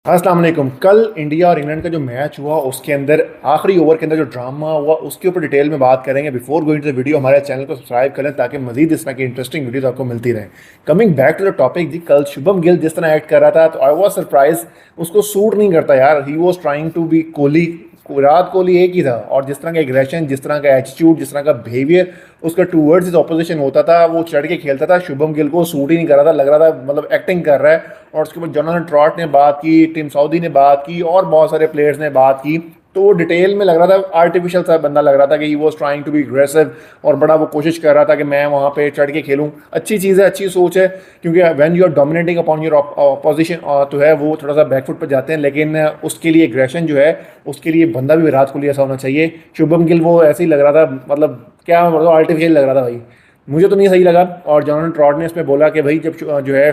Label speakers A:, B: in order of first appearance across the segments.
A: अस्सलाम वालेकुम। कल इंडिया और इंग्लैंड का जो मैच हुआ उसके अंदर आखिरी ओवर के अंदर जो ड्रामा हुआ उसके ऊपर डिटेल में बात करेंगे। Before going to the video हमारे चैनल को सब्सक्राइब करें ताकि मजीद इस तरह की इंटरेस्टिंग वीडियोस आपको मिलती रहे। Coming back to the topic जी, कल शुभम गिल जिस तरह एक्ट कर रहा था तो आई वॉज सरप्राइज। उसको सूट नहीं करता यार। He was trying to be Kohli. Virat Kohli एक ही था और जिस तरह का एग्रेशन, जिस तरह का एटीट्यूड, जिस तरह का बिहेवियर उसका टूवर्ड्स इज ऑपोजिशन होता था, वो चढ़ के खेलता था। शुभम गिल को सूट ही नहीं कर रहा था, लग रहा था मतलब एक्टिंग कर रहा है। और उसके बाद जोनाथन ट्रॉट ने बात की, टिम साउदी ने बात की और बहुत सारे प्लेयर्स ने बात की। तो वो डिटेल में लग रहा था, आर्टिफिशियल सा बंदा लग रहा था कि he was trying to be aggressive और बड़ा वो कोशिश कर रहा था कि मैं वहाँ पे चढ़ के खेलूँ। अच्छी चीज़ है, अच्छी सोच है, क्योंकि when you are dominating upon your opposition तो है वो थोड़ा सा बैकफुट पर जाते हैं। लेकिन उसके लिए एग्रेशन जो है, उसके लिए बंदा भी विराट कोहली ऐसा होना चाहिए। शुभम गिल वो ऐसे ही लग रहा था, मतलब क्या मतलब आर्टिफिशियल लग रहा था भाई। मुझे तो नहीं सही लगा। और जोनाथन ट्रॉट ने इसमें बोला कि भाई जब जो है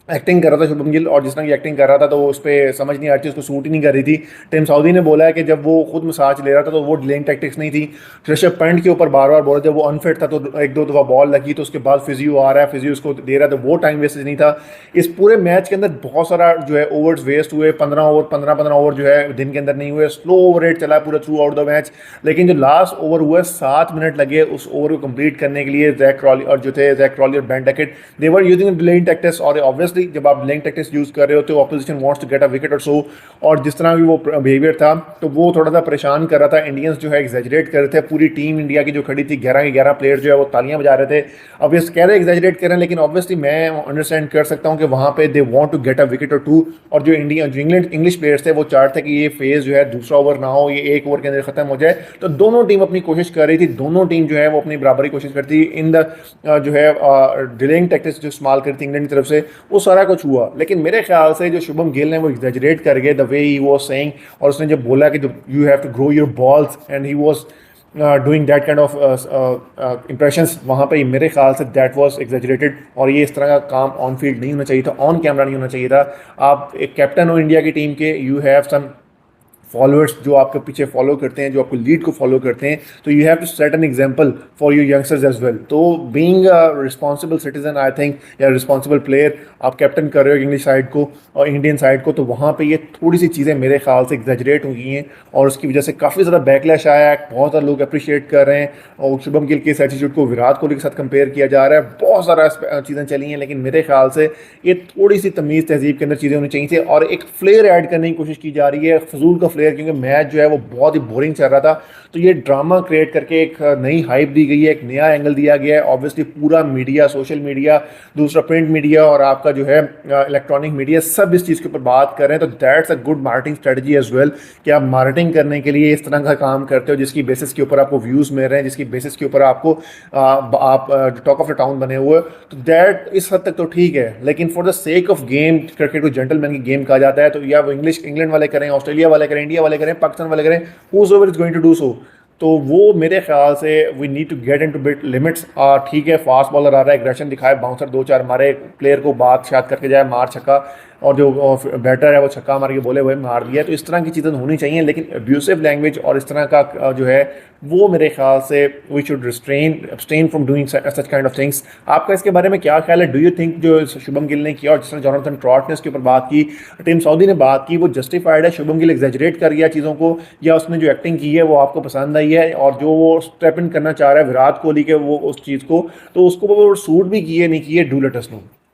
A: एक्टिंग कर रहा था शुभम गिल और जिस तरह की एक्टिंग कर रहा था तो वो उस पर समझ नहीं आ रही थी, उसको सूट ही नहीं कर रही थी। टिम साउदी ने बोला है कि जब वो खुद मसाज ले रहा था तो वो डिलेइंग टैक्टिक्स नहीं थी। ऋषभ पंत के ऊपर बार बार बोला जब वो अनफिट था तो एक दो दफ़ा बॉल लगी तो उसके बाद फिजियो आ रहा है, फिजियो उसको दे रहा है, तो वो टाइम वेस्टेज नहीं था। इस पूरे मैच के अंदर बहुत सारा जो है ओवर्स वेस्ट हुए। 15 ओवर 15-15 ओवर जो है दिन के अंदर नहीं हुए। स्लो ओवर रेट चला पूरा थ्रू आउट द मैच। लेकिन जो लास्ट ओवर हुआ 7 मिनट लगे उस ओवर को कंप्लीट करने के लिए। जैक क्रॉली और जो थे जैक क्रॉली और Ben Duckett, they were using delaying tactics. और ऑब्वियसली जब आप डिलेइंग टैक्टिक्स यूज कर रहे होते हो, opposition wants to get a wicket or so. और जिस तरह भी वो बिहेवियर था तो वो थोड़ा सा परेशान कर रहा था। इंडियंस जो है एग्जैजरेट कर रहे थे। पूरी टीम इंडिया की जो खड़ी थी, 11 के 11 प्लेयर जो है वो तालियां बजा रहे थे। अब ये कह रहे एग्जैजरेट कर रहे हैं, लेकिन ऑब्वियसली मैं अंडरस्टैंड कर सकता हूँ कि वहाँ पे they want to get a wicket or two. और जो इंडिया जो इंग्लिश प्लेयर्स थे वो चाहते थे कि ये फेज जो है दूसरा ओवर ना हो, ये एक ओवर के अंदर खत्म हो जाए। तो दोनों टीम अपनी कोशिश कर रही थी, दोनों टीम जो है वो अपनी बराबरी कोशिश करती इन द जो है डिलेइंग टैक्टिक्स जो इस्तेमाल करती थी इंग्लैंड की तरफ से, वो सारा कुछ हुआ। लेकिन मेरे ख्याल से जो शुभम गिल ने वो एग्जैजरेट कर गए the way he was saying. और उसने जब बोला कि you have to grow your balls and he was doing that kind of impressions, वहाँ पे मेरे ख्याल से दैट वाज एग्जैजरेटेड। और ये इस तरह का काम ऑन फील्ड नहीं होना चाहिए था, ऑन कैमरा नहीं होना चाहिए था। आप एक कैप्टन हो इंडिया की टीम के, यू हैव सम फॉलोअर्स जो आपके पीछे फॉलो करते हैं, जो आपको लीड को फॉलो करते हैं। तो you have to set an example for your youngsters as well. तो being a responsible citizen I think, या रिस्पॉन्सिबल प्लेयर, आप कैप्टन कर रहे हो इंग्लिश साइड को और इंडियन साइड को, तो वहाँ पे ये थोड़ी सी चीज़ें मेरे ख्याल से एग्जैजरेट हुई हैं। और उसकी वजह से काफ़ी ज़्यादा बैकलैश आया है। बहुत सारे लोग अप्रिशिएट कर रहे हैं और शुभम गिल के इस एटीट्यूड को विराट कोहली के साथ कंपेयर किया जा रहा है। बहुत सारा चीज़ें चली हैं, लेकिन मेरे ख्याल से ये थोड़ी सी तमीज़ तहजीब के अंदर चीज़ें होनी चाहिए थी। और एक फ्लेयर ऐड करने की कोशिश की जा रही है, फजूल का फ्लेयर, क्योंकि मैच जो है वो बहुत ही बोरिंग चल रहा था। तो ये ड्रामा क्रिएट करके एक नई हाइप दी गई है, एक नया एंगल दिया गया है। ऑब्वियसली पूरा मीडिया, सोशल मीडिया, दूसरा प्रिंट मीडिया और आपका जो है इलेक्ट्रॉनिक मीडिया, सब इस चीज़ के ऊपर बात कर रहे हैं। तो that's a good marketing strategy as well कि आप मार्केटिंग करने के लिए इस तरह का काम करते हो जिसकी बेसिस के ऊपर आपको व्यूज़ मिल रहे हैं, जिसकी बेसिस के ऊपर आपको आप टॉक ऑफ द टाउन बने हुए। तो दैट इस हद तक तो ठीक है, लेकिन for the sake of game, cricket को जेंटलमैन की गेम कहा जाता है। तो या वो इंग्लैंड वाले करें, ऑस्ट्रेलिया वाले करें, इंडिया वाले करें, पाकिस्तान वाले करें, whosoever is going to do so, तो वो मेरे ख्याल से we need to get into bit limits. ठीक है, फास्ट बॉलर आ रहा है, एग्रेशन दिखाए, बाउंसर दो चार मारे, प्लेयर को बात शात करके जाए, मार छक्का, और जो बैटर है वो छक्का मार के बोले हुए मार दिया। तो इस तरह की चीज़ें होनी चाहिए, लेकिन अब्यूसिव लैंग्वेज और इस तरह का जो है वो मेरे ख्याल से we should abstain from doing such kind of things. आपका इसके बारे में क्या ख्याल है? डू यू थिंक जो शुभम गिल ने किया और जिस तरह जोनाथन ट्रॉट ने उसके ऊपर बात की, टिम साउदी ने बात की, वो जस्टिफाइड है? शुभम गिल एग्जैजरेट कर गया चीज़ों को, या उसने जो एक्टिंग की है वो आपको पसंद आई है? और जो वो स्टेप इन करना चाह रहा है विराट कोहली के वो उस चीज़ को, तो उसको वो सूट भी किए नहीं किए? Do let us know.